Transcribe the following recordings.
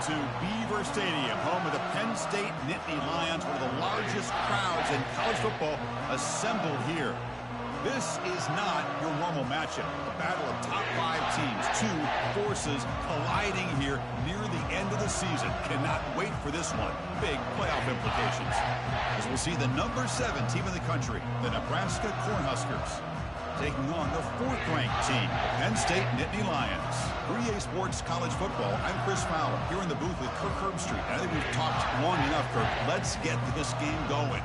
to Beaver Stadium, home of the Penn State Nittany Lions, one of the largest crowds in college football assembled here. This is not your normal matchup. A battle of top 5 teams, 2 forces colliding here near the end of the season. Cannot wait for this one. Big playoff implications. As we'll see the number 7 team in the country, the Nebraska Cornhuskers, taking on the 4th-ranked team, the Penn State Nittany Lions. 3A Sports College Football, I'm Chris Fowler, here in the booth with Kirk Herbstreit. I think we've talked long enough, Kirk. Let's get this game going.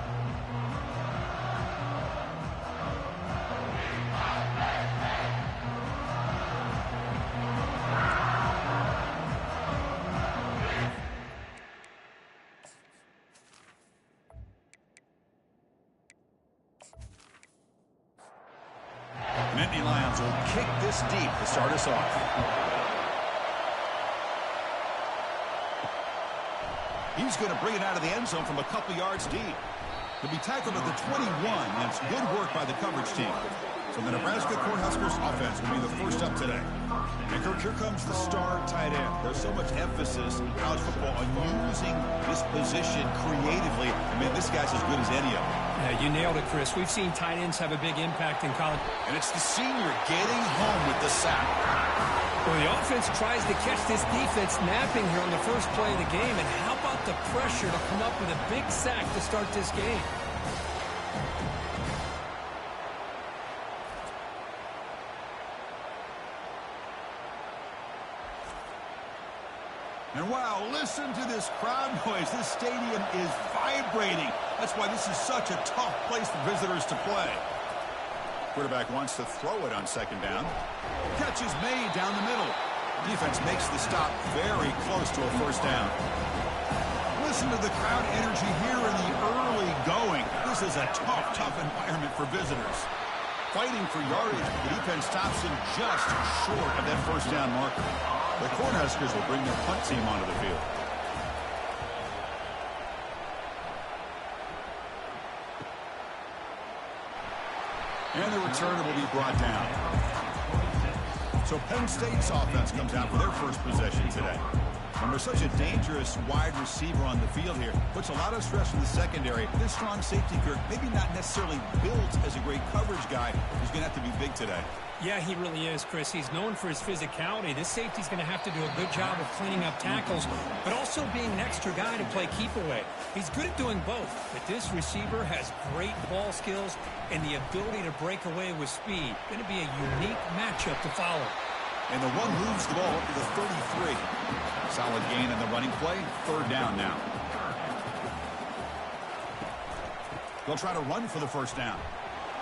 Nittany Lions will kick this deep to start us off. He's going to bring it out of the end zone from a couple yards deep. He'll be tackled at the 21. That's good work by the coverage team. So the Nebraska Cornhuskers offense will be the first up today. And Kirk, here comes the star tight end. There's so much emphasis in college football on using this position creatively. I mean, this guy's as good as any of them. Yeah, you nailed it, Chris. We've seen tight ends have a big impact in college. And it's the senior getting home with the sack. Well, the offense tries to catch this defense napping here on the first play of the game. And how about the pressure to come up with a big sack to start this game? And wow, listen to this crowd noise. This stadium is vibrating. That's why this is such a tough place for visitors to play. Quarterback wants to throw it on second down. Catch is made down the middle. Defense makes the stop very close to a first down. Listen to the crowd energy here in the early going. This is a tough environment for visitors. Fighting for yardage, the defense stops him just short of that first down marker. The Cornhuskers will bring their punt team onto the field. And the returner will be brought down. So Penn State's offense comes out for their first possession today. Remember, such a dangerous wide receiver on the field here. Puts a lot of stress in the secondary. This strong safety, Kirk, maybe not necessarily built as a great coverage guy. He's going to have to be big today. Yeah, he really is, Chris. He's known for his physicality. This safety's going to have to do a good job of cleaning up tackles, but also being an extra guy to play keep away. He's good at doing both, but this receiver has great ball skills and the ability to break away with speed. Going to be a unique matchup to follow. And the one moves the ball up to the 33. Solid gain in the running play. Third down now. They'll try to run for the first down.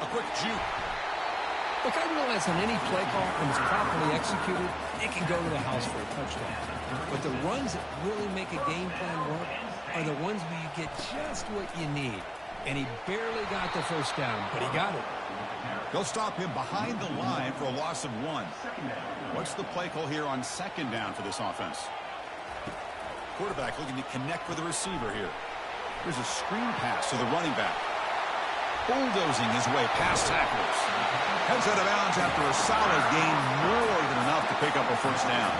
A quick juke. Look, I realize on any play call, when it's properly executed, it can go to the house for a touchdown. But the runs that really make a game plan work are the ones where you get just what you need. And he barely got the first down, but he got it. They'll stop him behind the line for a loss of 1. What's the play call here on second down for this offense? Quarterback looking to connect with the receiver here. Here's a screen pass to the running back. Bulldozing his way past tacklers. Heads out of bounds after a solid gain, more than enough to pick up a first down.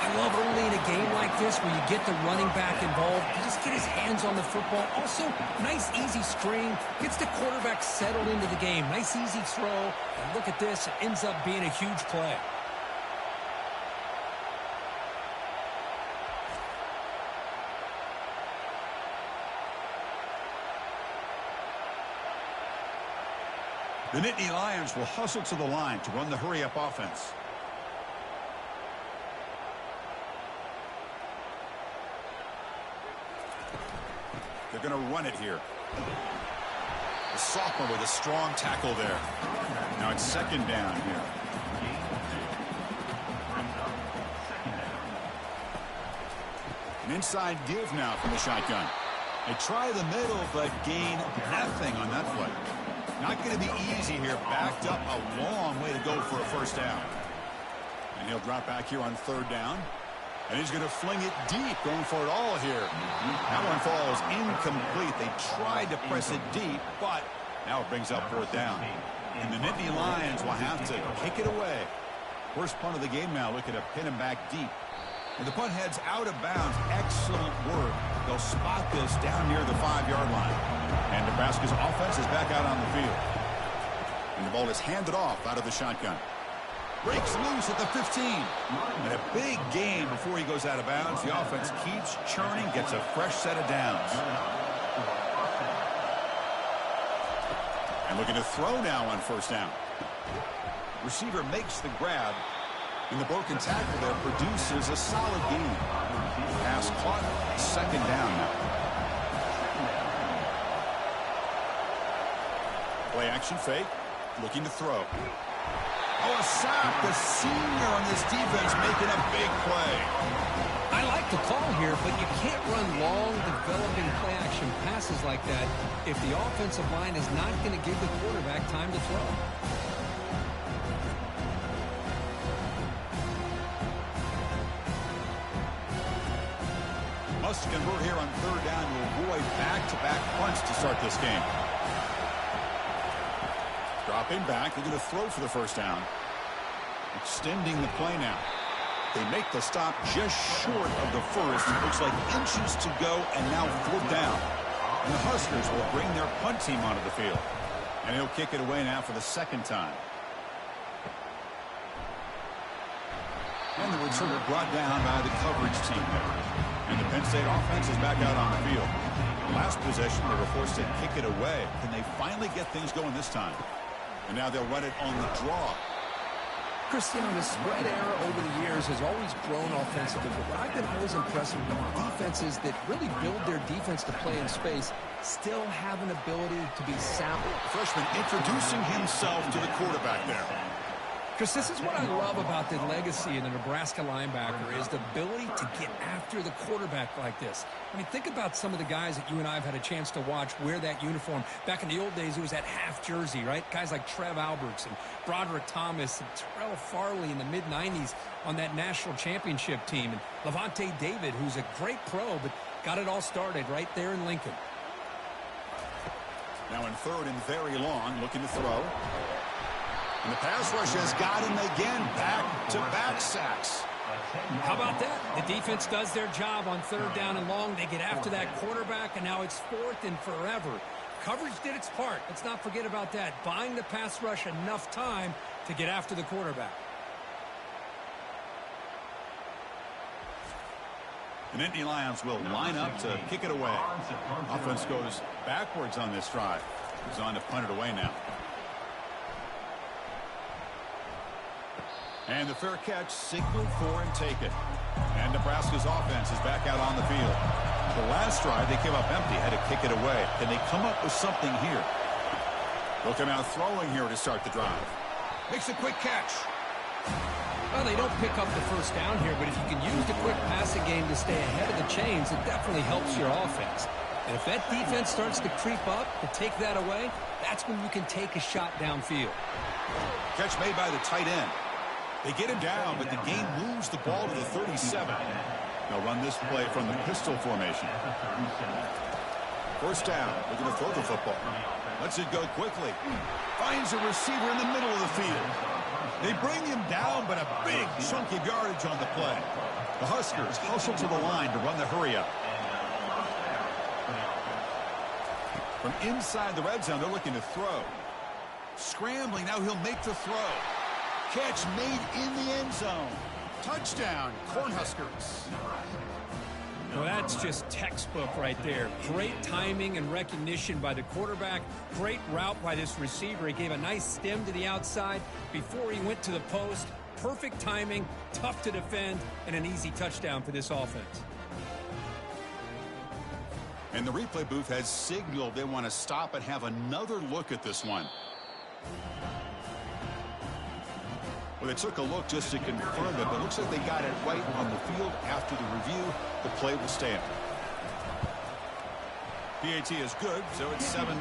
I love early in a game like this where you get the running back involved. You just get his hands on the football. Also, nice, easy screen. Gets the quarterback settled into the game. Nice, easy throw. And look at this. It ends up being a huge play. The Nittany Lions will hustle to the line to run the hurry-up offense. They're going to run it here. The sophomore with a strong tackle there. Now it's second down here. An inside give now from the shotgun. They try the middle, but gain nothing on that play. Not going to be easy here. Backed up a long way to go for a first down. And he'll drop back here on third down. And he's going to fling it deep, going for it all here. That one falls incomplete. They tried to press it deep, but now it brings up fourth down. And the Nittany Lions will have to kick it away. First punt of the game now, looking to pin him back deep. And the punt heads out of bounds. Excellent work. They'll spot this down near the 5-yard line. And Nebraska's offense is back out on the field. And the ball is handed off out of the shotgun. Breaks loose at the 15. And a big gain before he goes out of bounds. The offense keeps churning, gets a fresh set of downs. And looking to throw now on first down. Receiver makes the grab. And the broken tackle there produces a solid gain. Pass caught, second down now. Play action fake, looking to throw. Oh, a sack. The senior on this defense making a big play. I like the call here, but you can't run long, developing play-action passes like that if the offensive line is not going to give the quarterback time to throw. Must convert here on third down to avoid back-to-back punts to start this game. Dropping back, they're going to throw for the first down. Extending the play now. They make the stop just short of the first. It looks like inches to go, and now fourth down. And the Huskers will bring their punt team onto the field. And he'll kick it away now for the second time. And the returner brought down by the coverage team there. And the Penn State offense is back out on the field. Last possession, they were forced to kick it away. Can they finally get things going this time? And now they'll run it on the draw. Chris, you know, the spread era over the years has always grown offensively, but what I've been always impressed with defenses that really build their defense to play in space still have an ability to be sound. Freshman introducing himself to the quarterback there. Chris, this is what I love about the legacy of the Nebraska linebacker is the ability to get after the quarterback like this. I mean, think about some of the guys that you and I have had a chance to watch wear that uniform. Back in the old days, it was that half jersey, right? Guys like Trev Alberts and Broderick Thomas and Terrell Farley in the mid-90s on that national championship team. And Levante David, who's a great pro, but got it all started right there in Lincoln. Now in third and very long, looking to throw. And the pass rush has got him again. Back-to-back sacks. How about that? The defense does their job on third down and long. They get after that quarterback, and now it's fourth and forever. Coverage did its part. Let's not forget about that. Buying the pass rush enough time to get after the quarterback. The Nittany Lions will line up to kick it away. Offense goes backwards on this drive. He's on to punt it away now. And the fair catch signaled for and taken. And Nebraska's offense is back out on the field. The last drive, they came up empty, had to kick it away. Can they come up with something here? They'll come out throwing here to start the drive. Makes a quick catch. Well, they don't pick up the first down here, but if you can use the quick passing game to stay ahead of the chains, it definitely helps your offense. And if that defense starts to creep up to take that away, that's when you can take a shot downfield. Catch made by the tight end. They get him down, but the game moves the ball to the 37. They'll run this play from the pistol formation. First down. Looking to throw the football. Lets it go quickly. Finds a receiver in the middle of the field. They bring him down, but a big chunk of yardage on the play. The Huskers hustle to the line to run the hurry-up. From inside the red zone, they're looking to throw. Scrambling, now he'll make the throw. Catch made in the end zone. Touchdown, Cornhuskers. Well, that's just textbook right there. Great timing and recognition by the quarterback. Great route by this receiver. He gave a nice stem to the outside before he went to the post. Perfect timing, tough to defend, and an easy touchdown for this offense. And the replay booth has signaled they want to stop and have another look at this one. Well, they took a look just to confirm it, but it looks like they got it right on the field after the review. The play will stand. PAT is good, so it's 7-0.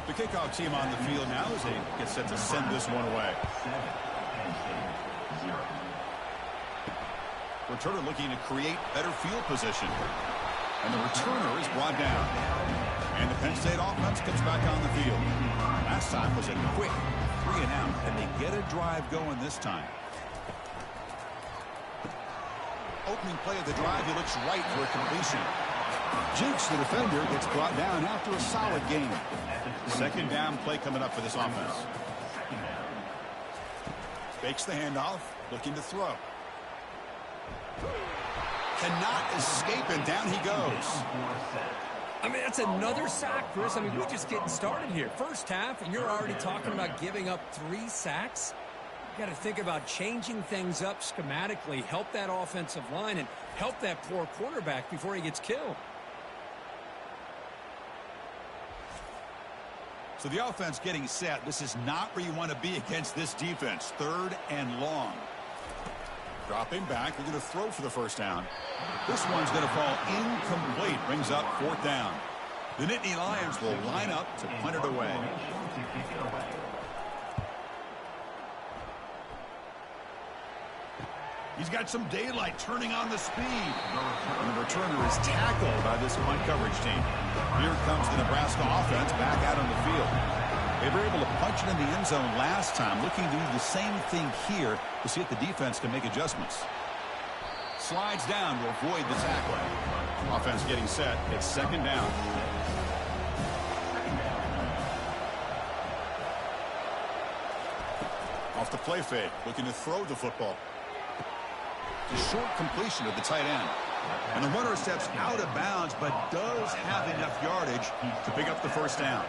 The kickoff team on the field now as they get set to send this one away. Returner looking to create better field position. And the returner is brought down. And the Penn State offense comes back on the field. Last time was a quick 3-and-out. Can they get a drive going this time? opening play of the drive. He looks right for a completion. Jukes, the defender, gets brought down after a solid game. Second down play coming up for this offense. Fakes the handoff, looking to throw. Cannot escape, and down he goes. I mean, that's another sack, Chris. I mean, we're just getting started here. First half, and you're already talking about giving up 3 sacks. You got to think about changing things up schematically, help that offensive line, and help that poor quarterback before he gets killed. So the offense getting set. This is not where you want to be against this defense. 3rd and long. Dropping back. They're going to throw for the first down. This one's going to fall incomplete. Brings up 4th down. The Nittany Lions will line up to punt it away. He's got some daylight, turning on the speed. And the returner is tackled by this punt coverage team. Here comes the Nebraska offense back out on the field. They were able to punch it in the end zone last time, looking to do the same thing here to see if the defense can make adjustments. Slides down to avoid the tackle. Offense getting set. It's 2nd down. Off the play fake, looking to throw the football. The short completion of the tight end. And the runner steps out of bounds, but does have enough yardage to pick up the first down.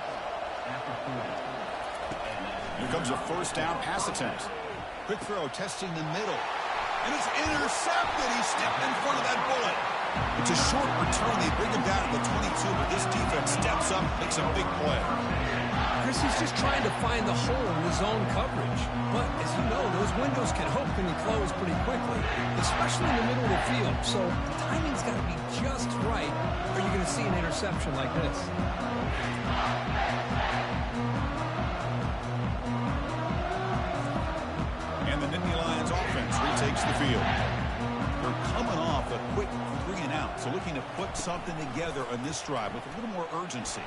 Here comes a first down pass attempt. Quick throw, testing the middle. And it's intercepted. He stepped in front of that bullet. It's a short return. They bring him down to the 22, but this defense steps up, makes a big play. Chris, he's just trying to find the hole in the zone coverage. But, as you know, those windows can open and close pretty quickly, especially in the middle of the field. So the timing's got to be just right, or you're going to see an interception like this. And the Nittany Lions offense retakes the field. They're coming off a quick 3 and out, so looking to put something together on this drive with a little more urgency.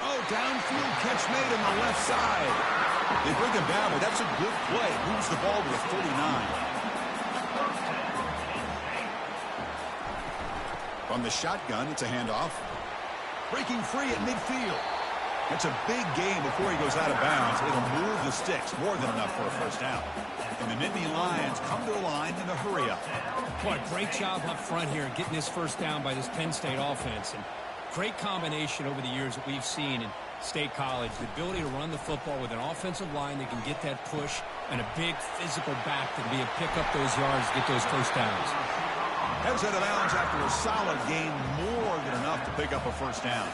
Oh, downfield catch made on the left side. They bring him down, but that's a good play. Moves the ball to the 39. From the shotgun, it's a handoff. Breaking free at midfield. It's a big game before he goes out of bounds. It'll move the sticks, more than enough for a first down. And the Nittany Lions come to the line in a hurry up. Boy, great job up front here getting this first down by this Penn State offense. And great combination over the years that we've seen in State College. The ability to run the football with an offensive line that can get that push and a big physical back that can be able to pick up those yards, get those first downs. Heads out of bounds after a solid game, more than enough to pick up a first down.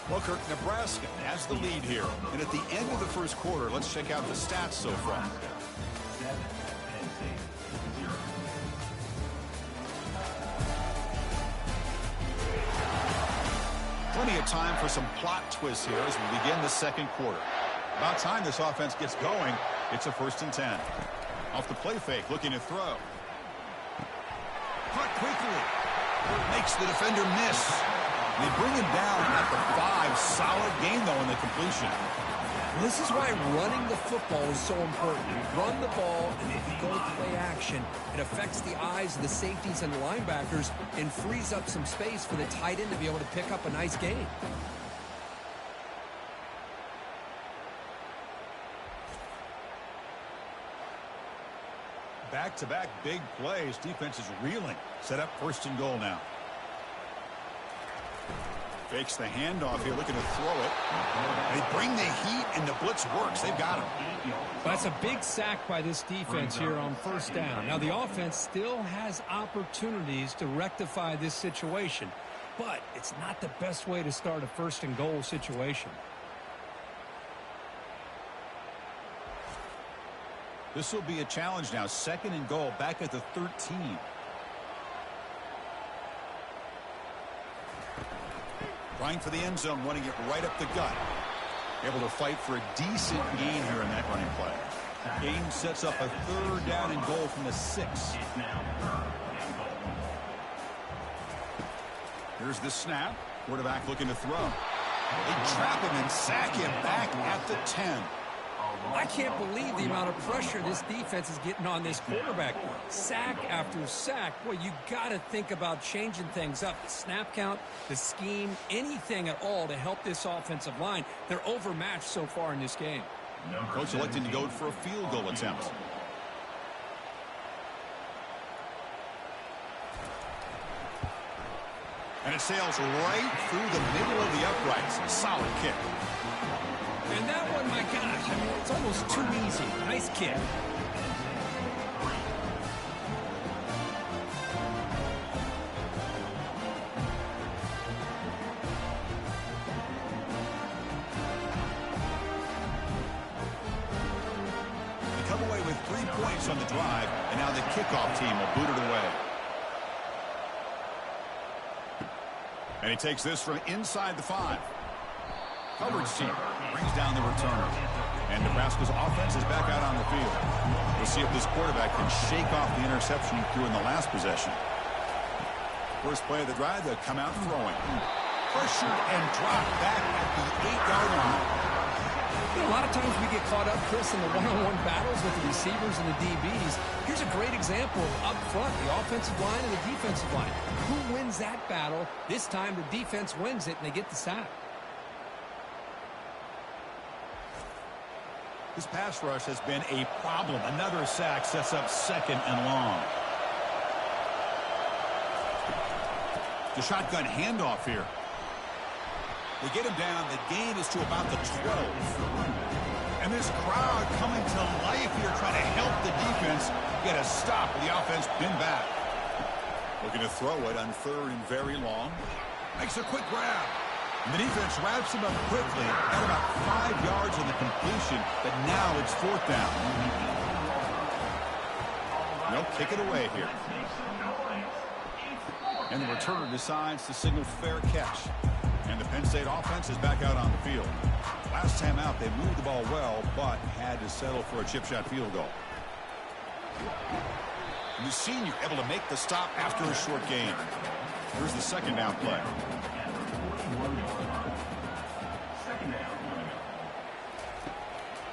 Well, Kirk, Nebraska has the lead here. And at the end of the first quarter, let's check out the stats so far. Plenty of time for some plot twists here as we begin the second quarter. About time this offense gets going. It's a 1st and 10. Off the play fake, looking to throw. Caught quickly. Makes the defender miss. They bring him down at the 5. Solid game, though, in the completion. This is why running the football is so important. You run the ball, and if you go play action, it affects the eyes of the safeties and the linebackers and frees up some space for the tight end to be able to pick up a nice gain. Back-to-back big plays. Defense is reeling. Set up 1st and goal now. Fakes the handoff here, looking to throw it. They bring the heat, and the blitz works. They've got him. Well, that's a big sack by this defense here on first down. Now, the offense still has opportunities to rectify this situation, but it's not the best way to start a 1st and goal situation. This will be a challenge now. 2nd and goal, back at the 13. Trying for the end zone, running it right up the gut. Able to fight for a decent gain here in that running play. Game sets up a 3rd down and goal from the 6. Here's the snap. Quarterback looking to throw. They trap him and sack him back at the 10. I can't believe the amount of pressure this defense is getting on this quarterback. Sack after sack. Boy, you got to think about changing things up. The snap count, the scheme, anything at all to help this offensive line. They're overmatched so far in this game. Coach electing to go for a field goal attempt. And it sails right through the middle of the uprights. Solid kick. And that one, my gosh, I mean, it's almost too easy. Nice kick. They come away with 3 points on the drive, and now the kickoff team will boot it away. And he takes this from inside the 5. Coverage team brings down the returner. And Nebraska's offense is back out on the field. We'll see if this quarterback can shake off the interception he threw in the last possession. First play of the drive, they'll come out throwing. Pressured and dropped back at the 8-yard line. You know, a lot of times we get caught up, Chris, in the one-on-one battles with the receivers and the DBs. Here's a great example of up front, the offensive line and the defensive line. Who wins that battle? This time the defense wins it, and they get the sack. This pass rush has been a problem. Another sack sets up 2nd and long. The shotgun handoff here. They get him down. The gain is to about the 12. And this crowd coming to life here trying to help the defense get a stop with the offense pinned back. Looking to throw it on 3rd and very long. Makes a quick grab. And the defense wraps him up quickly. Got about 5 yards on the completion, but now it's 4th down. No, kick it away here. And the returner decides to signal fair catch. And the Penn State offense is back out on the field. Last time out, they moved the ball well, but had to settle for a chip shot field goal. And the senior able to make the stop after a short gain. Here's the 2nd down play.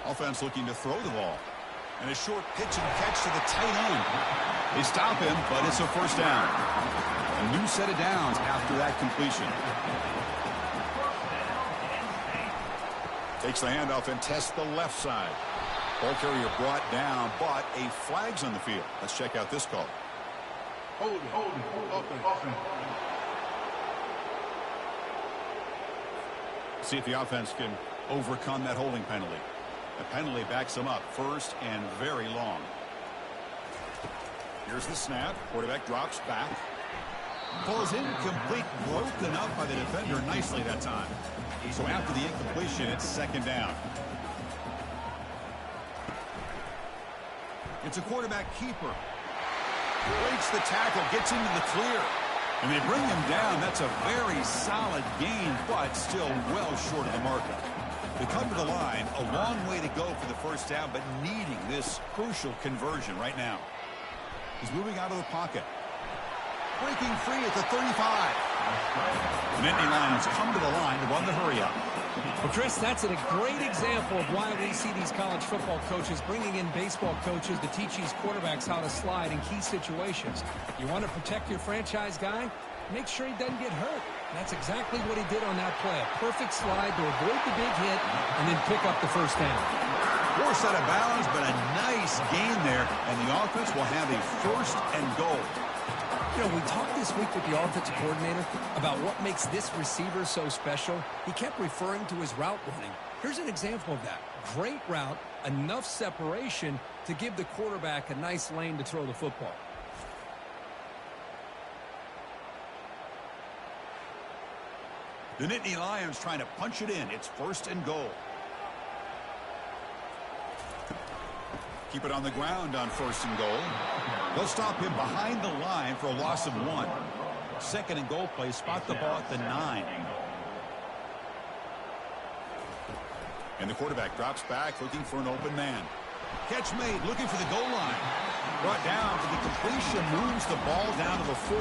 Offense looking to throw the ball. And a short pitch and catch to the tight end. They stop him, but it's a 1st down. A new set of downs after that completion. Takes the handoff and tests the left side. Ball carrier brought down, but a flag's on the field. Let's check out this call. Hold it. See if the offense can overcome that holding penalty. The penalty backs them up 1st and very long. Here's the snap. Quarterback drops back. Ball is incomplete, broken up by the defender nicely that time. So after the incompletion, it's 2nd down. It's a quarterback keeper. Breaks the tackle, gets into the clear. And they bring him down. That's a very solid gain, but still well short of the marker. They come to the line, a long way to go for the 1st down, but needing this crucial conversion right now. He's moving out of the pocket. Breaking free at the 35. The Nittany Lions come to the line to run the hurry up. Well, Chris, that's a great example of why we see these college football coaches bringing in baseball coaches to teach these quarterbacks how to slide in key situations. You want to protect your franchise guy? Make sure he doesn't get hurt. That's exactly what he did on that play. A perfect slide to avoid the big hit and then pick up the 1st down. Forced out of bounds, but a nice gain there, and the offense will have a 1st and goal. You know, we talked this week with the offensive coordinator about what makes this receiver so special. He kept referring to his route running. Here's an example of that. Great route, enough separation to give the quarterback a nice lane to throw the football. The Nittany Lions trying to punch it in. It's 1st and goal. Keep it on the ground on 1st and goal. They'll stop him behind the line for a loss of 1. 2nd and goal play. Spot the ball at the 9. And the quarterback drops back looking for an open man. Catch made, looking for the goal line. Brought down to the completion, moves the ball down to the 4.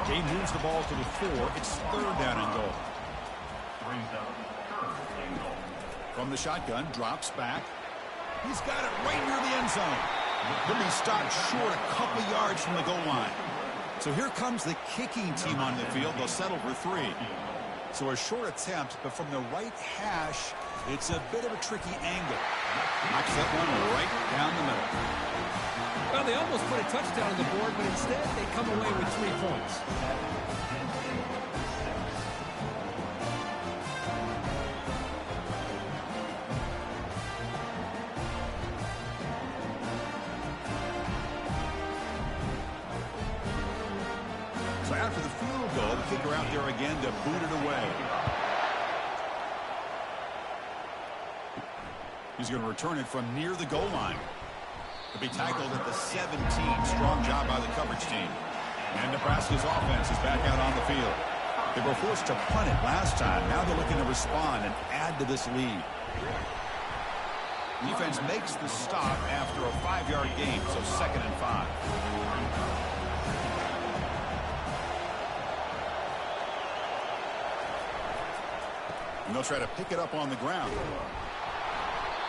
Jay moves the ball to the 4. It's 3rd down and goal. From the shotgun, drops back. He's got it right near the end zone. He'll be stopped short a couple yards from the goal line. So here comes the kicking team on the field. They'll settle for 3. So a short attempt, but from the right hash, it's a bit of a tricky angle. Knocks that one right down the middle. Well, they almost put a touchdown on the board, but instead they come away with 3 points. So after the field goal, the kicker out there again to boot it away. He's going to return it from near the goal line. He'll be tackled at the 17. Strong job by the coverage team. And Nebraska's offense is back out on the field. They were forced to punt it last time. Now they're looking to respond and add to this lead. Defense makes the stop after a 5-yard gain, so 2nd and 5. And they'll try to pick it up on the ground.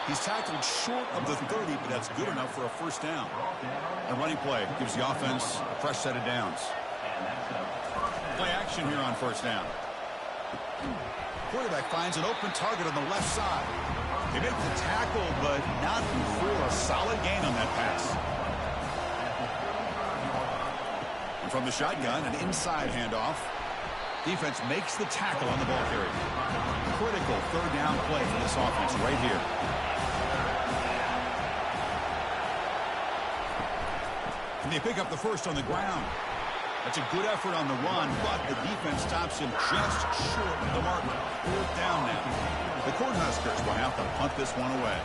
He's tackled short of the 30, but that's good enough for a first down. A running play gives the offense a fresh set of downs. Play action here on first down. Quarterback finds an open target on the left side. They make the tackle, but not before a solid gain on that pass. And from the shotgun, an inside handoff. Defense makes the tackle on the ball carrier. Critical 3rd down play for this offense right here. And they pick up the first on the ground. That's a good effort on the run, but the defense stops him just short of the marker. 4th down now. The Cornhuskers will have to punt this one away.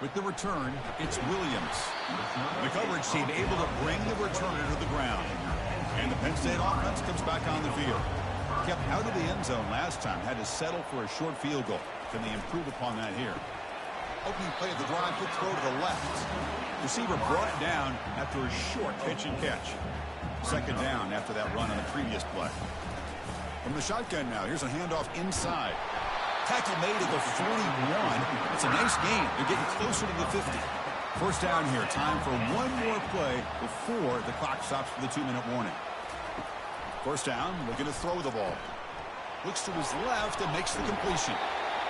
With the return, it's Williams. The coverage team able to bring the returner to the ground. And the Penn State offense comes back on the field. Kept out of the end zone last time, had to settle for a short field goal. Can they improve upon that here? Opening play of the drive, quick throw to the left. Receiver brought it down after a short pitch and catch. 2nd down after that run on the previous play. From the shotgun now, here's a handoff inside. Tackle made at the 41. It's a nice gain. They're getting closer to the 50. First down here. Time for one more play before the clock stops for the 2-minute warning. First down, looking to throw the ball. Looks to his left and makes the completion.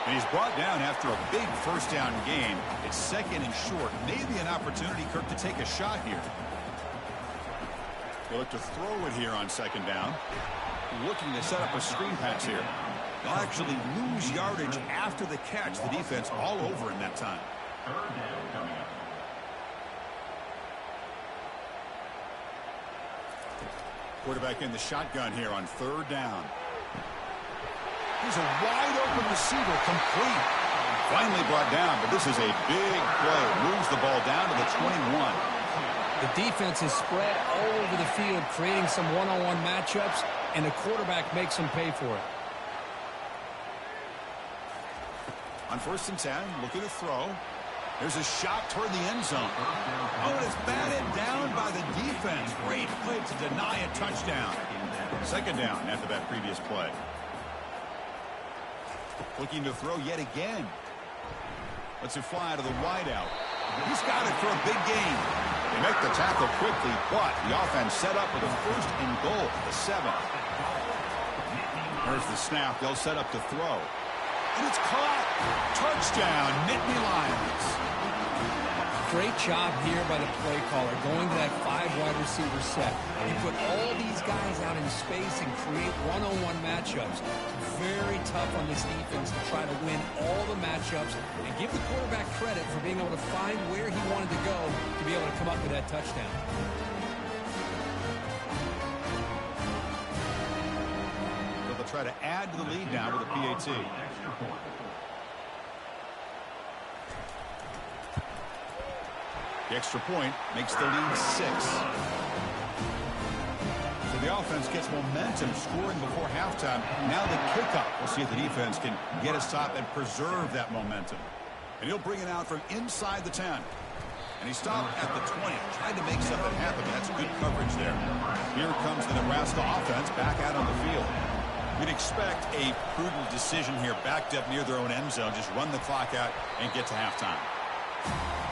And he's brought down after a big first down game. It's 2nd and short. Maybe an opportunity, Kirk, to take a shot here. They look to throw it here on 2nd down. Looking to set up a screen pass here. They'll actually lose yardage after the catch. The defense all over in that time. Quarterback in the shotgun here on 3rd down. Here's a wide-open receiver, complete. Finally brought down, but this is a big play. Moves the ball down to the 21. The defense is spread all over the field, creating some one-on-one matchups, and the quarterback makes them pay for it. On 1st and 10, looking to throw. There's a shot toward the end zone. Oh, and it's batted down by the defense. Great play to deny a touchdown. 2nd down after that previous play. Looking to throw yet again. Lets it fly to the wideout. He's got it for a big gain. They make the tackle quickly, but the offense set up with a 1st and goal at the 7. There's the snap. They'll set up to throw. And it's caught. Touchdown, Nittany Lions. Great job here by the play caller, going to that 5-wide receiver set. He put all these guys out in space and create one-on-one matchups. Very tough on this defense to try to win all the matchups and give the quarterback credit for being able to find where he wanted to go to be able to come up with that touchdown. So they'll try to add to the lead now with a PAT. The extra point makes the lead 6. So the offense gets momentum, scoring before halftime. Now the kickoff. We'll see if the defense can get a stop and preserve that momentum. And he'll bring it out from inside the 10. And he stopped at the 20, trying to make something happen, but that's good coverage there. Here comes the Nebraska offense back out on the field. We'd expect a prudent decision here, backed up near their own end zone. Just run the clock out and get to halftime.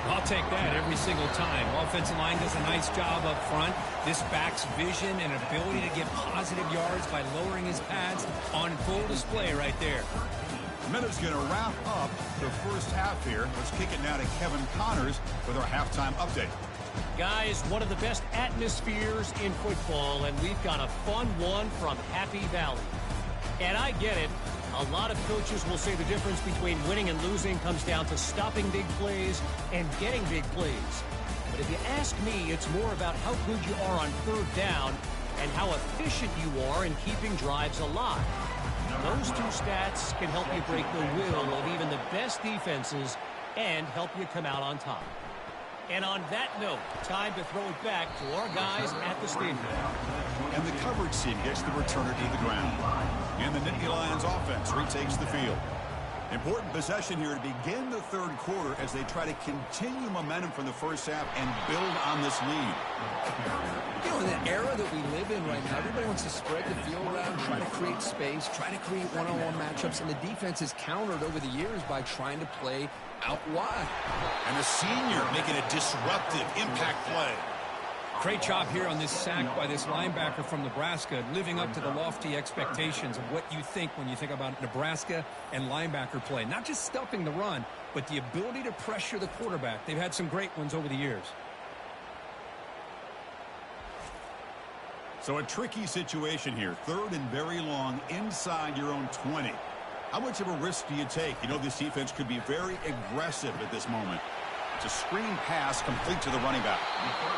I'll take that every single time. Offensive line does a nice job up front. This back's vision and ability to get positive yards by lowering his pads on full display right there. The minute's going to wrap up the first half here. Let's kick it now to Kevin Connors with our halftime update. Guys, one of the best atmospheres in football, and we've got a fun one from Happy Valley. And I get it. A lot of coaches will say the difference between winning and losing comes down to stopping big plays and getting big plays. But if you ask me, it's more about how good you are on third down and how efficient you are in keeping drives alive. Those two stats can help you break the will of even the best defenses and help you come out on top. And on that note, time to throw it back to our guys at the stadium. And the coverage team gets the returner to the ground. And the Nittany Lions offense retakes the field. Important possession here to begin the third quarter as they try to continue momentum from the first half and build on this lead. You know, in the era that we live in right now, everybody wants to spread the field around, try to create space, try to create one-on-one matchups, and the defense has countered over the years by trying to play out wide. And the senior making a disruptive impact play. Great job here on this sack by this linebacker from Nebraska, living up to the lofty expectations of what you think when you think about Nebraska and linebacker play. Not just stuffing the run, but the ability to pressure the quarterback. They've had some great ones over the years. So a tricky situation here. Third and very long inside your own 20. How much of a risk do you take? You know this defense could be very aggressive at this moment. It's a screen pass complete to the running back.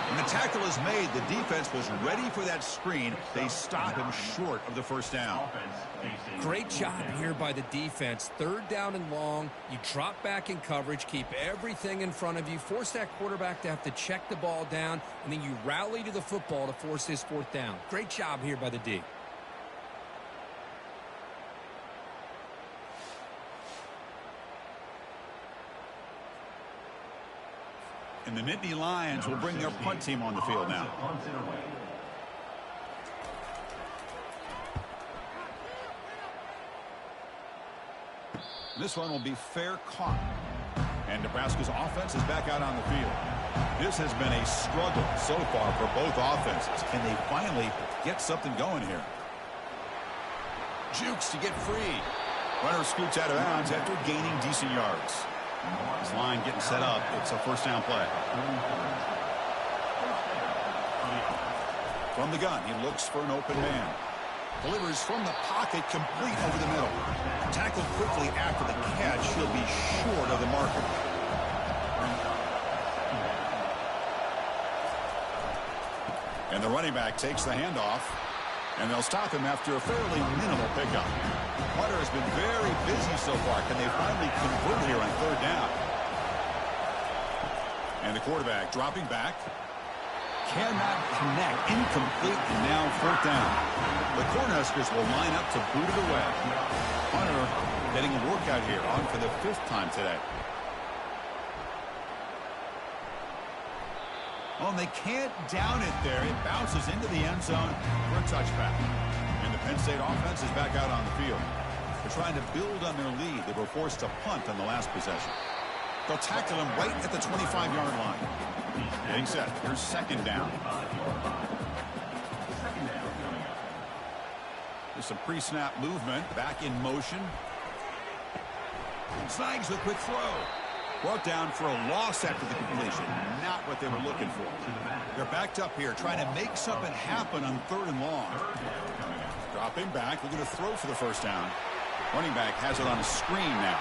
When the tackle is made, the defense was ready for that screen. They stop him short of the first down. Great job here by the defense. Third down and long. You drop back in coverage, keep everything in front of you, force that quarterback to have to check the ball down, and then you rally to the football to force his fourth down. Great job here by the D. And the Nittany Lions will bring their punt team on the field now. This one will be fair caught. And Nebraska's offense is back out on the field. This has been a struggle so far for both offenses. Can they finally get something going here? Jukes to get free. Runner scoots out of bounds after gaining decent yards. This line getting set up. It's a first down play. From the gun, he looks for an open man. Delivers from the pocket, complete over the middle. Tackled quickly after the catch. He'll be short of the marker. And the running back takes the handoff. And they'll stop him after a fairly minimal pickup. Hunter has been very busy so far. Can they finally convert here on third down? And the quarterback dropping back. Cannot connect. Incomplete, and now fourth down. The Cornhuskers will line up to boot it away. Hunter getting a workout here, on for the fifth time today. Oh, and they can't down it there. It bounces into the end zone for a touchback. And the Penn State offense is back out on the field. They're trying to build on their lead. They were forced to punt on the last possession. They'll tackle him right at the 25-yard line. Getting set. Here's second down. There's some pre-snap movement. Back in motion. Snags the quick throw. Brought down for a loss after the completion. Not what they were looking for. They're backed up here, trying to make something happen on third and long. Dropping back, looking to throw for the first down. Running back has it on a screen now.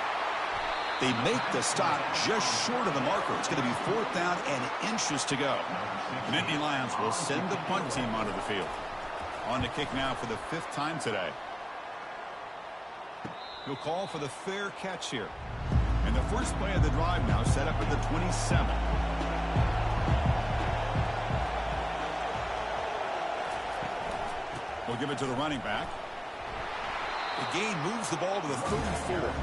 They make the stop just short of the marker. It's going to be fourth down and inches to go. The Nittany Lions will send the punt team onto the field. On to kick now for the fifth time today. He'll call for the fair catch here. And the first play of the drive now set up at the 27. We'll give it to the running back. The gain moves the ball to the 34.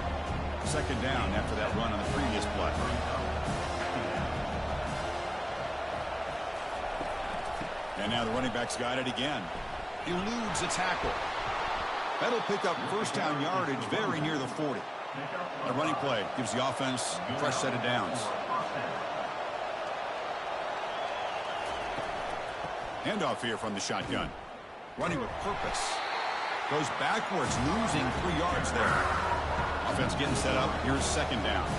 Second down after that run on the previous play. And now the running back's got it again. Eludes a tackle. That'll pick up first down yardage very near the 40. A running play gives the offense a fresh set of downs. Handoff here from the shotgun. Running with purpose. Goes backwards, losing 3 yards there. Offense getting set up. Here's second down.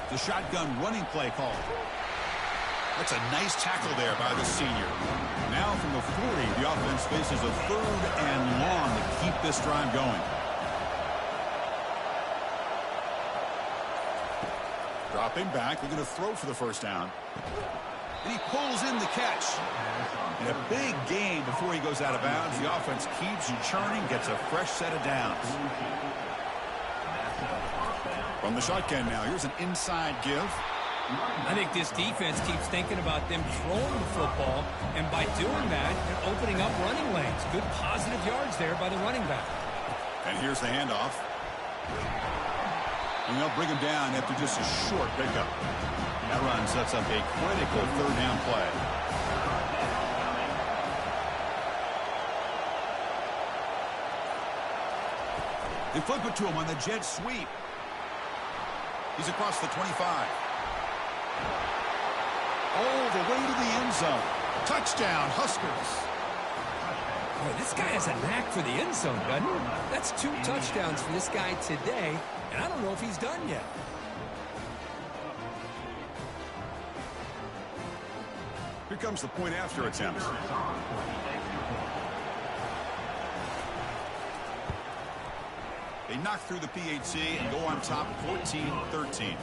The shotgun running play call. That's a nice tackle there by the senior. Now from the 40, the offense faces a 3rd and long to keep this drive going. Dropping back, they're going to throw for the first down. And he pulls in the catch. And a big gain before he goes out of bounds. The offense keeps churning, gets a fresh set of downs. From the shotgun now, here's an inside give. I think this defense keeps thinking about them throwing the football, and by doing that, they're opening up running lanes. Good positive yards there by the running back. And here's the handoff. And they'll bring him down after just a short pickup. That run sets up a critical 3rd down play. They flip it to him on the jet sweep. He's across the 25. All the way to the end zone. Touchdown, Huskers. Boy, this guy has a knack for the end zone, doesn't he? That's 2 touchdowns for this guy today, and I don't know if he's done yet. Here comes the point after attempt. They knock through the PHC and go on top 14-13.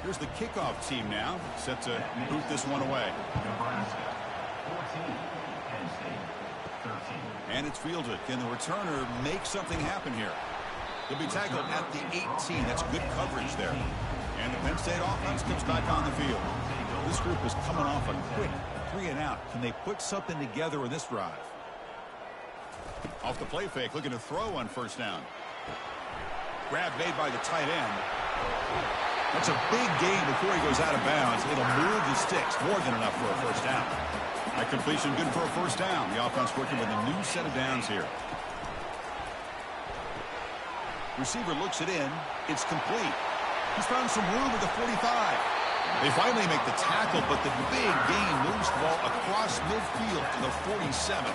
Here's the kickoff team now, set to boot this one away. And it's fielded. Can the returner make something happen here? He'll be tackled at the 18. That's good coverage there. And the Penn State offense comes back on the field. This group is coming off a quick 3-and-out. Can they put something together in this drive? Off the play fake, looking to throw on first down. Grab made by the tight end. That's a big gain before he goes out of bounds. It'll move the sticks, more than enough for a first down. That completion good for a first down. The offense working with a new set of downs here. Receiver looks it in. It's complete. He's found some room at the 45. They finally make the tackle, but the big gain moves the ball across midfield to the 47.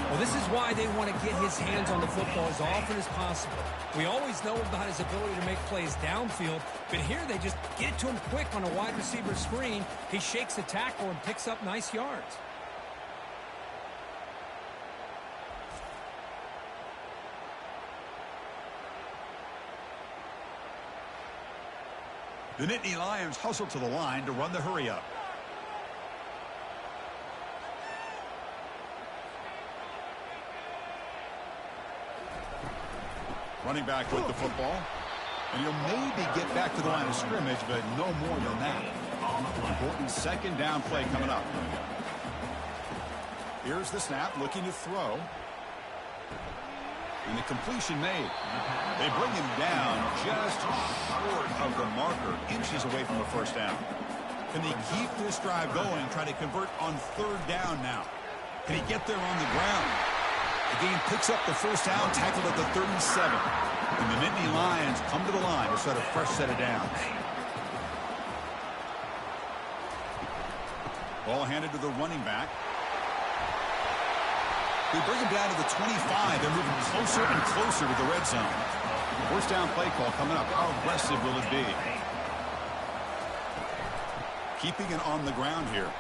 Well, this is why they want to get his hands on the football as often as possible. We always know about his ability to make plays downfield, but here they just get it to him quick on a wide receiver screen. He shakes the tackle and picks up nice yards. The Nittany Lions hustle to the line to run the hurry-up. Running back with the football. And he'll maybe get back to the line of scrimmage, but no more than that. Important second down play coming up. Here's the snap, looking to throw. And the completion made. They bring him down just short of the marker, inches away from the first down. Can they keep this drive going, trying to convert on third down now? Can he get there on the ground? The game picks up the first down, tackled at the 37. And the Nittany Lions come to the line to set a fresh set of downs. Ball handed to the running back. They bring him down to the 25. They're moving closer and closer to the red zone. First down play call coming up. How aggressive will it be? Keeping it on the ground here.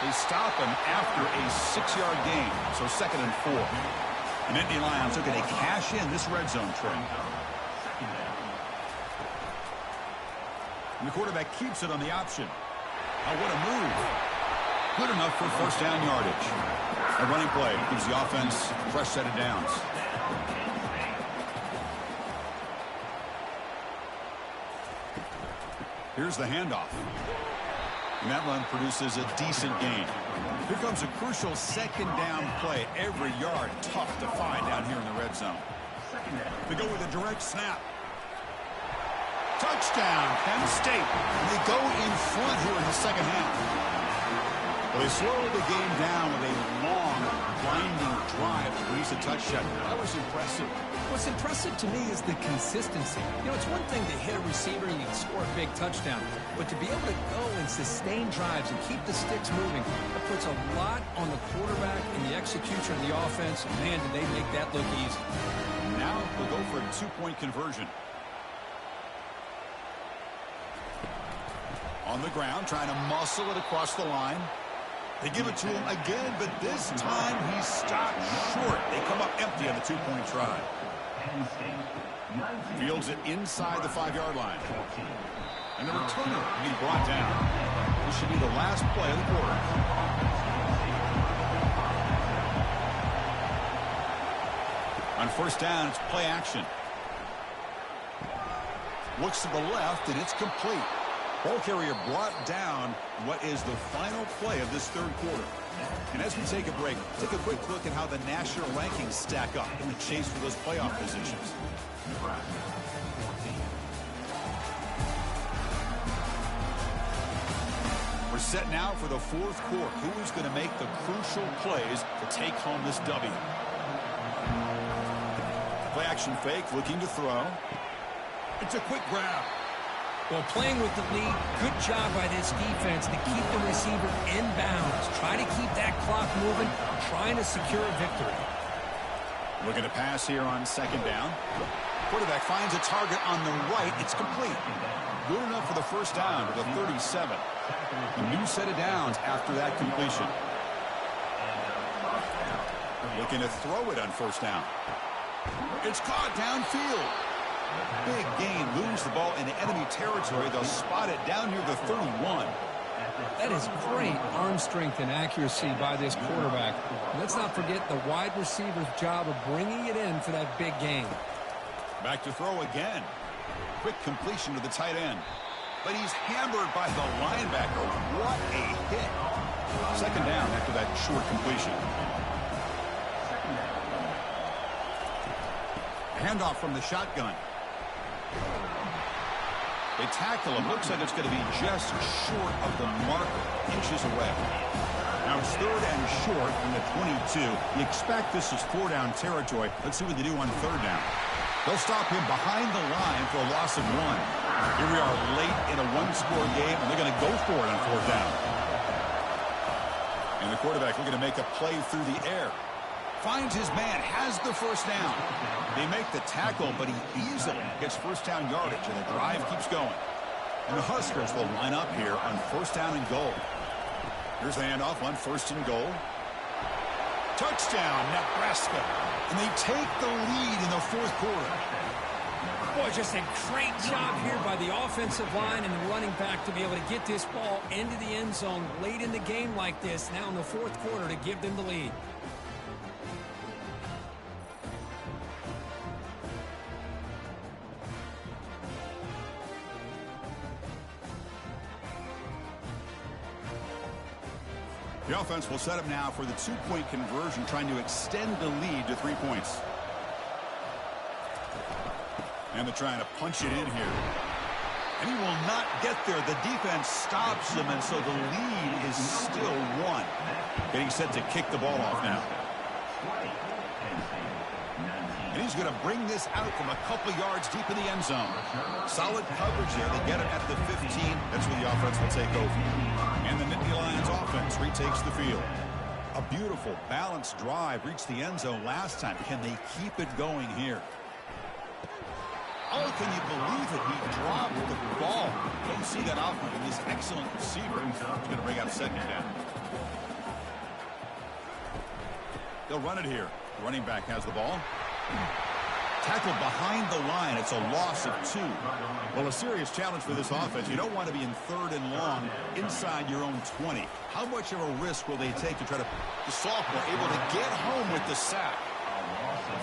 They stop him after a 6-yard gain. So 2nd and 4. The Nittany Lions are going to cash in this red zone trip. And the quarterback keeps it on the option. Oh, what a move. Good enough for first down yardage. A running play gives the offense a fresh set of downs. Here's the handoff. And that run produces a decent gain. Here comes a crucial second down play. Every yard tough to find down here in the red zone. They go with a direct snap. Touchdown, Penn State. And they go in front here in the second half. Well, they slowed the game down with a long, blinding drive to produce a touchdown. That was impressive. What's impressive to me is the consistency. You know, it's one thing to hit a receiver and you can score a big touchdown, but to be able to go and sustain drives and keep the sticks moving, that puts a lot on the quarterback and the execution of the offense. And man, did they make that look easy. Now we'll go for a two-point conversion. On the ground, trying to muscle it across the line. They give it to him again, but this time he stopped short. They come up empty on the two-point try. Fields it inside the 5-yard line. And the returner will be brought down. This should be the last play of the quarter. On first down, it's play action. Looks to the left, and it's complete. Ball carrier brought down what is the final play of this third quarter. And as we take a break, take a quick look at how the national rankings stack up in the chase for those playoff positions. We're set now for the fourth quarter. Who is going to make the crucial plays to take home this W? Play action fake, looking to throw. It's a quick grab. Well, playing with the lead, good job by this defense to keep the receiver in bounds. Try to keep that clock moving, trying to secure a victory. Looking to pass here on second down. Quarterback finds a target on the right. It's complete. Good enough for the first down to the 37. A new set of downs after that completion. Looking to throw it on first down. It's caught downfield. Big gain, lose the ball into enemy territory. They'll spot it down near the 31. That is great arm strength and accuracy by this quarterback. Let's not forget the wide receiver's job of bringing it in for that big gain. Back to throw again. Quick completion to the tight end. But he's hammered by the linebacker. What a hit. Second down after that short completion. Handoff from the shotgun. They tackle him. Looks like it's going to be just short of the marker, inches away. Now it's third and short from the 22. You expect this is 4-down territory. Let's see what they do on third down. They'll stop him behind the line for a loss of 1. Here we are late in a one-score game, and they're going to go for it on fourth down. And the quarterback looking to make a play through the air. Finds his man, has the first down. They make the tackle, but he easily gets first down yardage, and the drive keeps going. And the Huskers will line up here on first down and goal. Here's the handoff on first and goal. Touchdown, Nebraska. And they take the lead in the fourth quarter. Boy, just a great job here by the offensive line and the running back to be able to get this ball into the end zone late in the game like this, now in the fourth quarter, to give them the lead. The offense will set up now for the two-point conversion, trying to extend the lead to 3 points. And they're trying to punch it in here. And he will not get there. The defense stops him, and so the lead is still 1. Getting set to kick the ball off now. And he's going to bring this out from a couple yards deep in the end zone. Solid coverage there. They get it at the 15. That's where the offense will take over. And the Nittany Lions offense retakes the field. A beautiful, balanced drive reached the end zone last time. Can they keep it going here? Oh, can you believe it? He dropped the ball. Don't see that often from this excellent receiver. He's going to bring out second down. They'll run it here. The running back has the ball. Tackled behind the line. It's a loss of 2. Well, a serious challenge for this offense. You don't want to be in third and long inside your own 20. How much of a risk will they take to try to... The sophomore able to get home with the sack.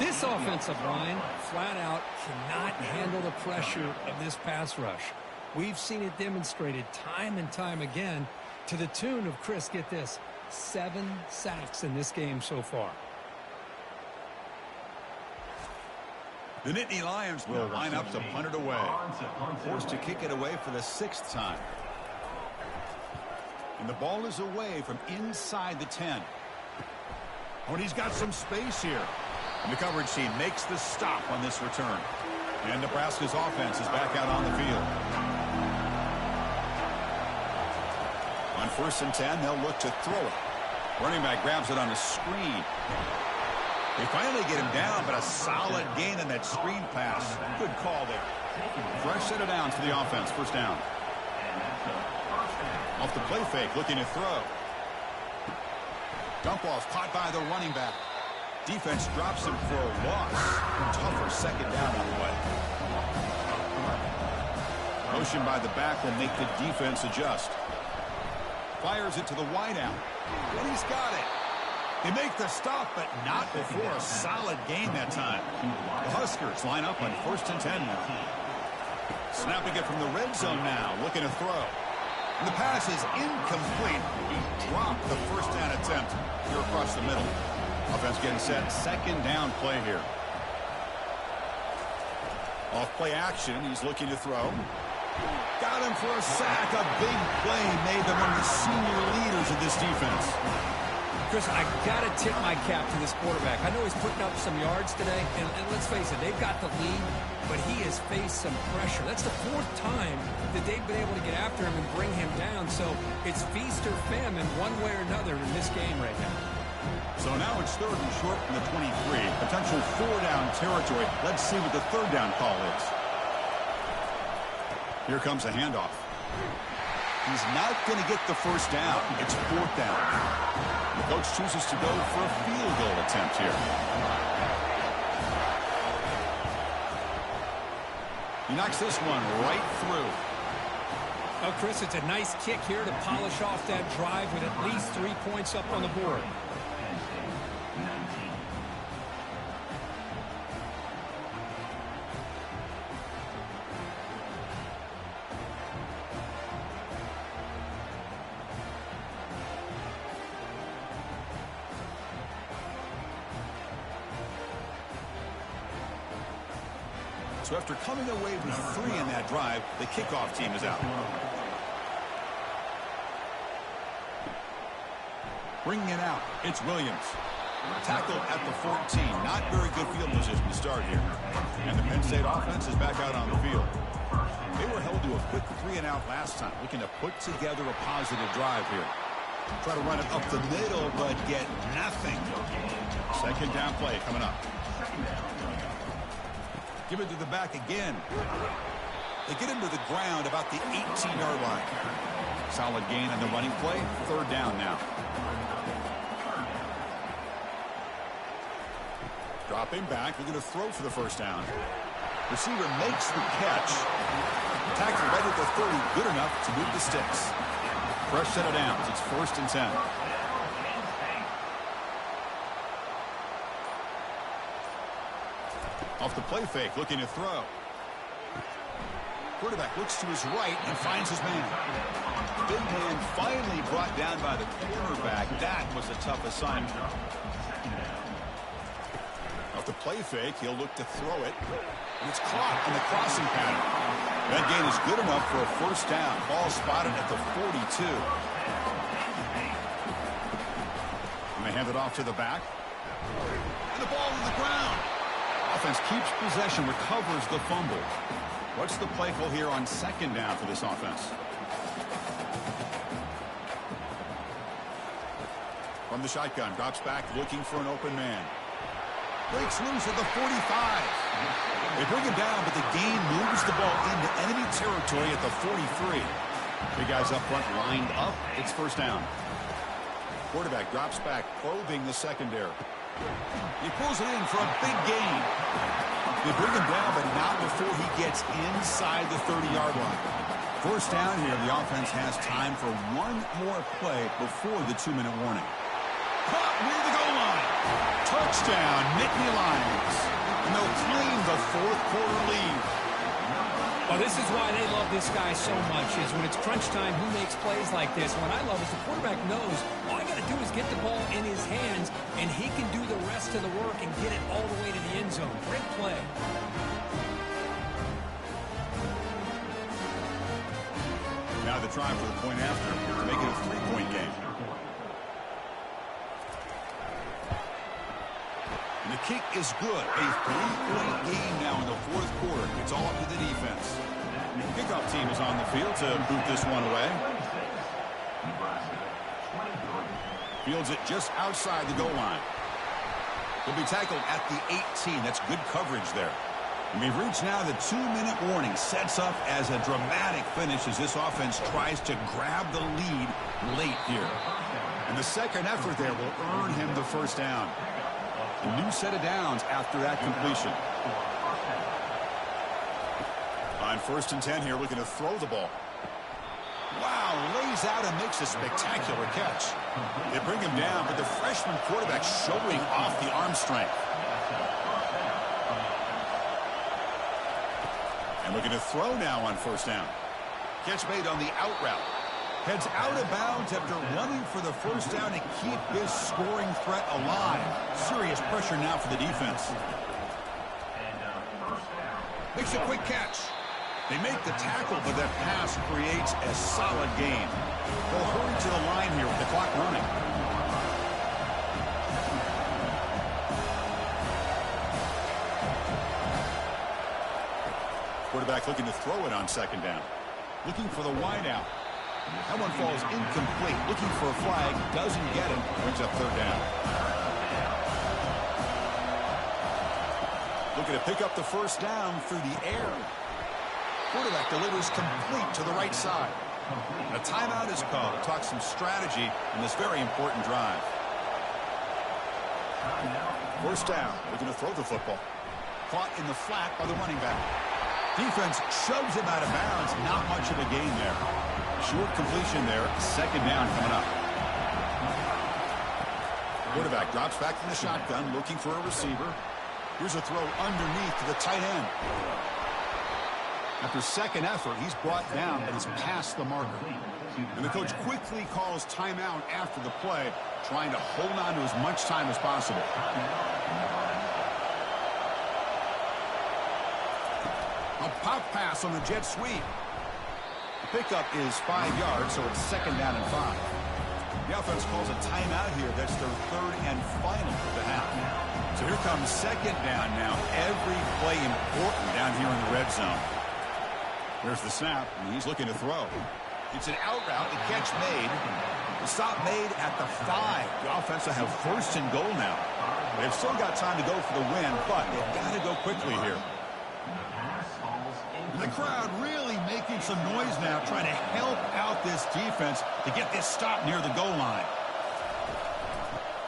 This offensive line, flat out, cannot handle the pressure of this pass rush. We've seen it demonstrated time and time again to the tune of, Chris, get this, 7 sacks in this game so far. The Nittany Lions will line up to punt it away. Forced to kick it away for the 6th time. And the ball is away from inside the 10. Oh, and he's got some space here. And the coverage team makes the stop on this return. And Nebraska's offense is back out on the field. On 1st and 10, they'll look to throw it. Running back grabs it on a screen. They finally get him down, but a solid gain in that screen pass. Good call there. Fresh set of downs for the offense. 1st down. Off the play fake, looking to throw. Dump off caught by the running back. Defense drops him for a loss. Tougher 2nd down on the way. Motion by the back will make the defense adjust. Fires it to the wideout. And he's got it. They make the stop, but not before a solid gain that time. The Huskers line up on 1st and 10 now. Snapping it from the red zone now, looking to throw. And the pass is incomplete. He dropped the 1st down attempt here across the middle. Offense getting set. 2nd down play here. Off play action. He's looking to throw. Got him for a sack. A big play made them one of the senior leaders of this defense. Chris, I got to tip my cap to this quarterback. I know he's putting up some yards today, and let's face it, they've got the lead, but he has faced some pressure. That's the 4th time that they've been able to get after him and bring him down, so it's feast or famine one way or another in this game right now. So now it's 3rd and short from the 23. Potential 4-down territory. Let's see what the 3rd down call is. Here comes a handoff. He's not going to get the 1st down. It's 4th down. The coach chooses to go for a field goal attempt here. He knocks this one right through. Oh, Chris, it's a nice kick here to polish off that drive with at least 3 points up on the board. So after coming away with 3 in that drive, the kickoff team is out. Bringing it out, it's Williams. Tackled at the 14. Not very good field position to start here. And the Penn State offense is back out on the field. They were held to a quick 3-and-out last time, looking to put together a positive drive here. Try to run it up the middle, but get nothing. 2nd down play coming up. Give it to the back again. They get him to the ground about the 18-yard line. Solid gain on the running play. 3rd down now. Dropping back. They're going to throw for the 1st down. Receiver makes the catch. Tackle right at the 30. Good enough to move the sticks. Fresh set of downs. It's 1st and 10. Off the play fake, looking to throw. Quarterback looks to his right and finds his man. Big man finally brought down by the quarterback. That was a tough assignment. Off the play fake, he'll look to throw it. And it's caught on the crossing pattern. That gain is good enough for a 1st down. Ball spotted at the 42. And they hand it off to the back. And the ball to the ground. Offense keeps possession, recovers the fumble. What's the play call here on 2nd down for this offense? From the shotgun, drops back, looking for an open man. Breaks loose at the 45. They bring him down, but the gain moves the ball into enemy territory at the 43. Big guys up front lined up. It's 1st down. Quarterback drops back, probing the secondary. He pulls it in for a big gain. They bring him down, but not before he gets inside the 30-yard line. 1st down here, the offense has time for one more play before the 2-minute warning. Caught near the goal line. Touchdown, Nittany Lions. And they'll claim the 4th quarter lead. Oh, this is why they love this guy so much, is when it's crunch time, he makes plays like this. What I love is the quarterback knows all I got to do is get the ball in his hands, and he can do the rest of the work and get it all the way to the end zone. Great play. Now decide to try for the point after to make it a 3-point game. And the kick is good. A 3-point game now in the fourth quarter. It's all up to the defense. The kickoff team is on the field to boot this one away. Fields it just outside the goal line. He'll be tackled at the 18. That's good coverage there. And we've reached now the 2-minute warning. Sets up as a dramatic finish as this offense tries to grab the lead late here. And the second effort there will earn him the first down. A new set of downs after that completion. On 1st and 10 here, looking to throw the ball. Wow, lays out and makes a spectacular catch. They bring him down, but the freshman quarterback showing off the arm strength. And looking to throw now on 1st down. Catch made on the out route. Heads out of bounds after running for the first down to keep this scoring threat alive. Serious pressure now for the defense. Makes a quick catch. They make the tackle, but that pass creates a solid gain. They'll hurry to the line here with the clock running. Quarterback looking to throw it on 2nd down. Looking for the wide out. That one falls incomplete. Looking for a flag. Doesn't get it. Brings up 3rd down. Looking to pick up the first down through the air. Quarterback delivers complete to the right side. A timeout is called to talk some strategy in this very important drive. 1st down. Looking to throw the football. Caught in the flat by the running back. Defense shoves him out of bounds. Not much of a gain there. Short completion there. 2nd down coming up. Quarterback drops back from the shotgun, looking for a receiver. Here's a throw underneath to the tight end. After 2nd effort, he's brought down, but he's past the marker. And the coach quickly calls timeout after the play, trying to hold on to as much time as possible. A pop pass on the jet sweep. The pickup is 5 yards, so it's 2nd down and 5. The offense calls a timeout here. That's their 3rd and final of the half. So here comes 2nd down now. Every play important down here in the red zone. There's the snap, and he's looking to throw. It's an out route. The catch made. The stop made at the 5. The offense will have 1st and goal now. They've still got time to go for the win, but they've got to go quickly here. The crowd really making some noise now, trying to help out this defense to get this stop near the goal line.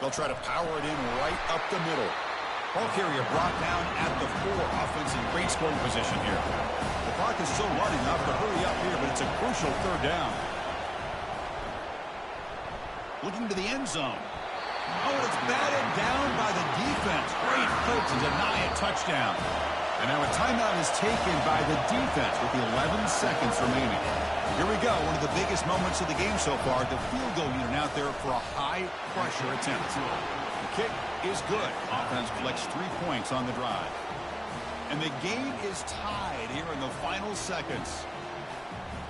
They'll try to power it in right up the middle. Ball carrier brought down at the 4. Offense in great scoring position here. The clock is still running. Up to hurry up here, but it's a crucial 3rd down. Looking to the end zone. Oh, and it's batted down by the defense. Great play to deny a touchdown. And now a timeout is taken by the defense with 11 seconds remaining. Here we go, one of the biggest moments of the game so far. The field goal unit out there for a high-pressure attempt. The kick is good. Offense collects 3 points on the drive. And the game is tied here in the final seconds.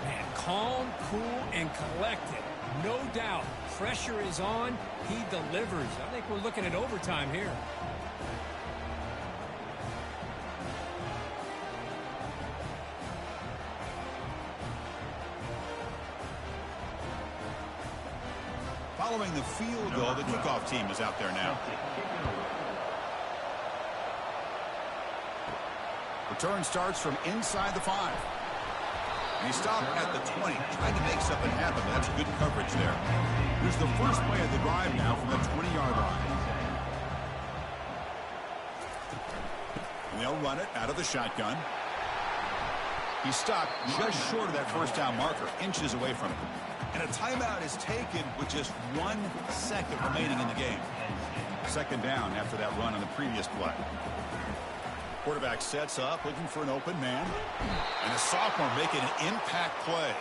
Man, calm, cool, and collected. No doubt. Pressure is on. He delivers. I think we're looking at overtime here. Following the field goal, the kickoff team is out there now. Return starts from inside the 5. And he stopped at the 20, trying to make something happen, but that's good coverage there. Here's the first play of the drive now from the 20-yard line. And they'll run it out of the shotgun. He stopped just short of that first down marker, inches away from it. And a timeout is taken with just 1 second remaining in the game. 2nd down after that run on the previous play. Quarterback sets up, looking for an open man. And the sophomore making an impact play.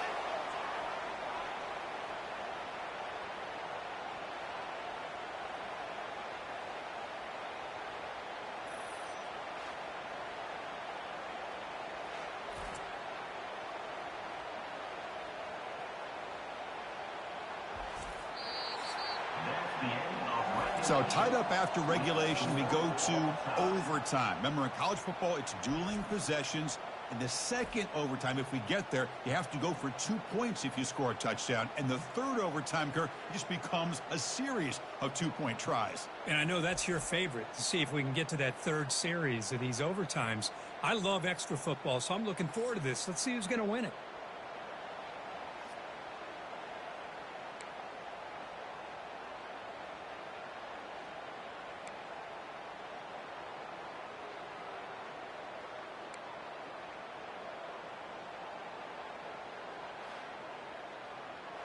So tied up after regulation, we go to overtime. Remember, in college football, it's dueling possessions. In the second overtime, if we get there, you have to go for 2 points if you score a touchdown. And the third overtime, Kirk, just becomes a series of 2-point tries. And I know that's your favorite, to see if we can get to that third series of these overtimes. I love extra football, so I'm looking forward to this. Let's see who's going to win it.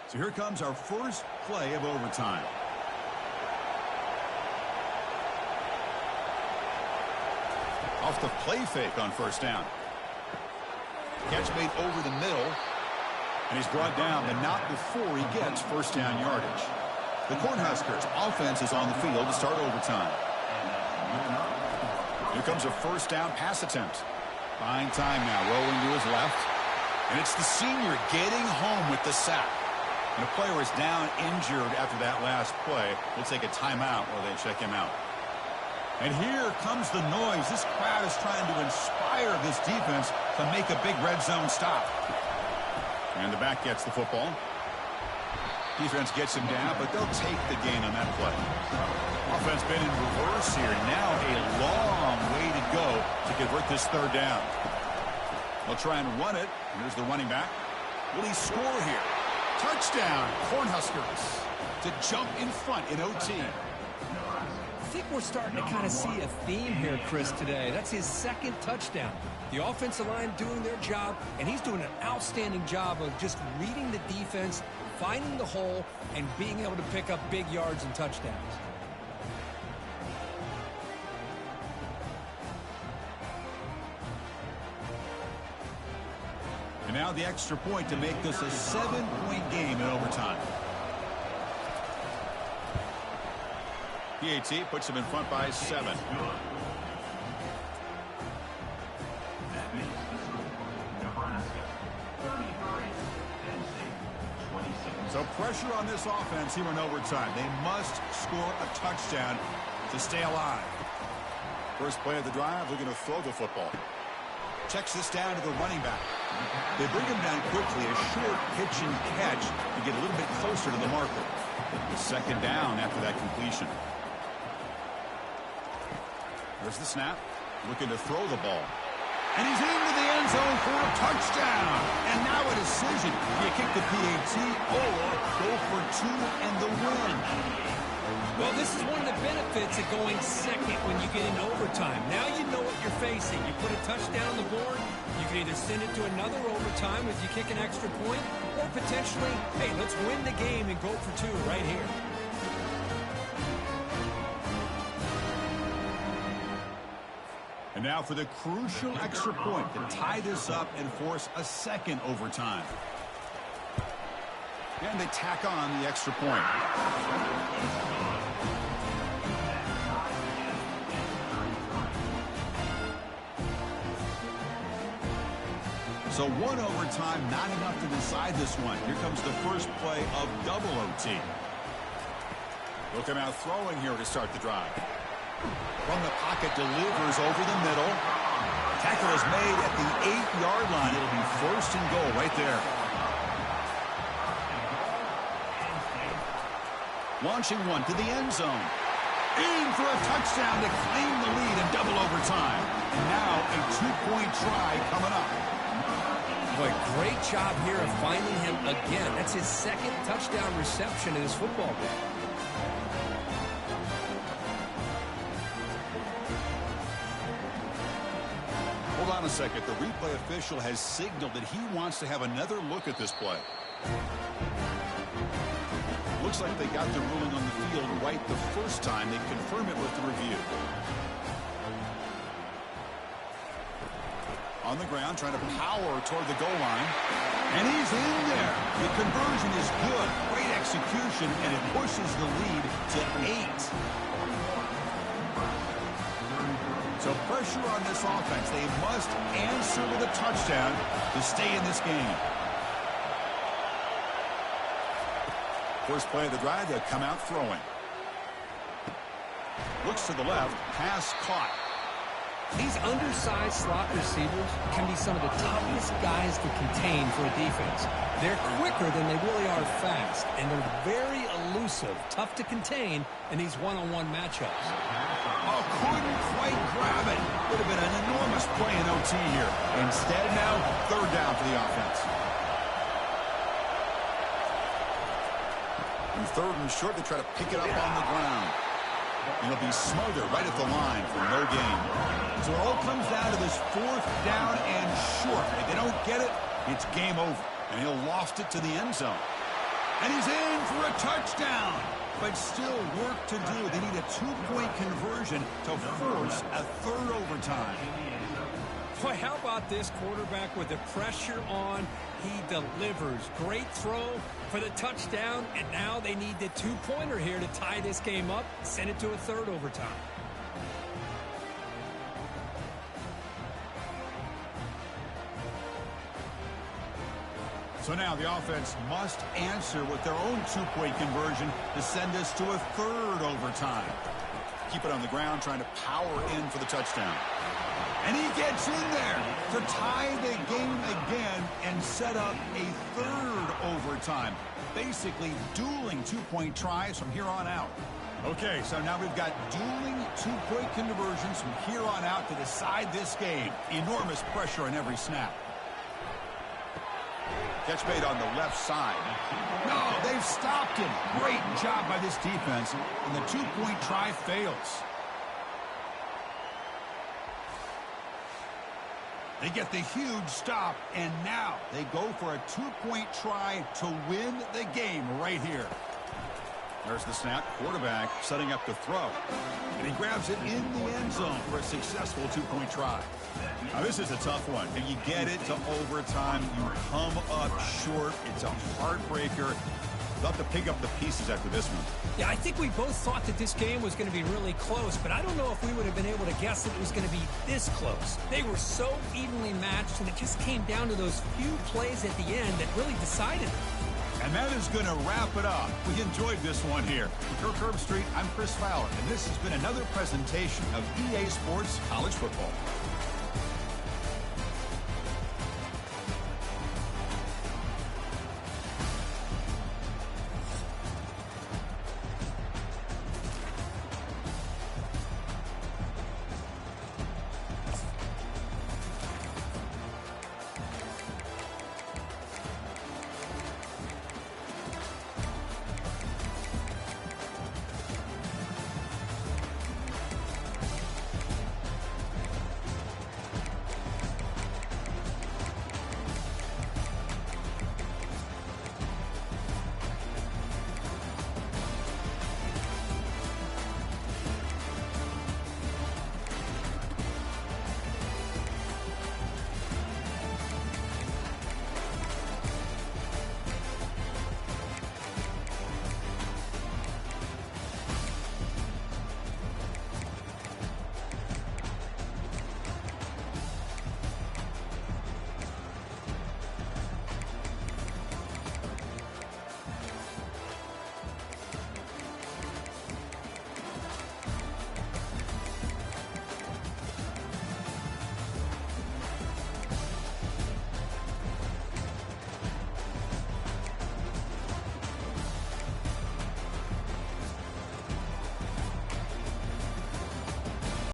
So here comes our first play of overtime. Off the play fake on first down. Catch made over the middle. And he's brought down, but not before he gets first down yardage. The Cornhuskers offense is on the field to start overtime. Here comes a first down pass attempt. Buying time now, rolling to his left. And it's the senior getting home with the sack. And the player is down injured after that last play. We'll take a timeout while they check him out. And here comes the noise. This crowd is trying to inspire this defense to make a big red zone stop. And the back gets the football. Defense gets him down, but they'll take the gain on that play. Offense been in reverse here. Now a long way to go to convert this third down. They'll try and run it. Here's the running back. Will he score here? Touchdown, Cornhuskers, to jump in front in OT. I think we're starting to kind of see a theme here, Chris, today. That's his second touchdown. The offensive line doing their job, and he's doing an outstanding job of just reading the defense, finding the hole, and being able to pick up big yards and touchdowns. And now the extra point to make this a 7-point game in overtime. PAT puts him in front by 7. So pressure on this offense here in overtime. They must score a touchdown to stay alive. First play of the drive, looking to throw the football. Checks this down to the running back. They bring him down quickly, a short pitch and catch to get a little bit closer to the marker. The second down after that completion. There's the snap. Looking to throw the ball. And he's into the end zone for a touchdown. And now a decision. Do you kick the PAT or go for 2 and the win? Well, this is one of the benefits of going second when you get in overtime. Now you know what you're facing. You put a touchdown on the board, you can either send it to another overtime if you kick an extra point, or potentially, hey, let's win the game and go for 2 right here. And now for the crucial extra point to tie this up and force a second overtime. And they tack on the extra point. So one overtime, not enough to decide this one. Here comes the first play of double OT. They'll come out throwing here to start the drive. From the pocket, delivers over the middle. Tackle is made at the 8-yard line. It'll be first and goal right there. Launching one to the end zone. In for a touchdown to claim the lead in double overtime. And now a 2-point try coming up. Boy, great job here of finding him again. That's his second touchdown reception in this football game. Hold on a second. The replay official has signaled that he wants to have another look at this play. Looks like they got the ruling on the field right the first time. They confirm it with the review. On the ground, trying to power toward the goal line. And he's in there. The conversion is good. Great execution, and it pushes the lead to 8. So pressure on this offense. They must answer with a touchdown to stay in this game. First play of the drive, they'll come out throwing. Looks to the left. Pass caught. These undersized slot receivers can be some of the toughest guys to contain for a defense. They're quicker than they really are fast, and they're very elusive, tough to contain in these one-on-one matchups. Oh, couldn't quite grab it. Would have been an enormous play in OT here. Instead, now, third down for the offense. And third and short, they try to pick it up on the ground. It'll be smothered right at the line for no gain. So it all comes down to this fourth down and short. If they don't get it, it's game over. And he'll loft it to the end zone. And he's in for a touchdown. But still work to do. They need a two-point conversion to force a third overtime. Boy, how about this quarterback with the pressure on? He delivers. Great throw for the touchdown, and now they need the two-pointer here to tie this game up, send it to a third overtime. So now the offense must answer with their own two-point conversion to send us to a third overtime. Keep it on the ground, trying to power in for the touchdown. And he gets in there to tie the game again and set up a third overtime. Basically dueling two-point tries from here on out. Okay, so now we've got dueling two-point conversions from here on out to decide this game. Enormous pressure on every snap. Catch made on the left side. No, they've stopped him. Great job by this defense. And the two-point try fails. They get the huge stop, and now they go for a two-point try to win the game right here. There's the snap. Quarterback setting up to throw. And he grabs it in the end zone for a successful two-point try. Now, this is a tough one. And you get it to overtime. You come up short. It's a heartbreaker. They'll have to pick up the pieces after this one. Yeah, I think we both thought that this game was going to be really close, but I don't know if we would have been able to guess that it was going to be this close. They were so evenly matched, and it just came down to those few plays at the end that really decided it. And that is going to wrap it up. We enjoyed this one here. For Kirk Herbstreit, I'm Chris Fowler, and this has been another presentation of EA Sports College Football.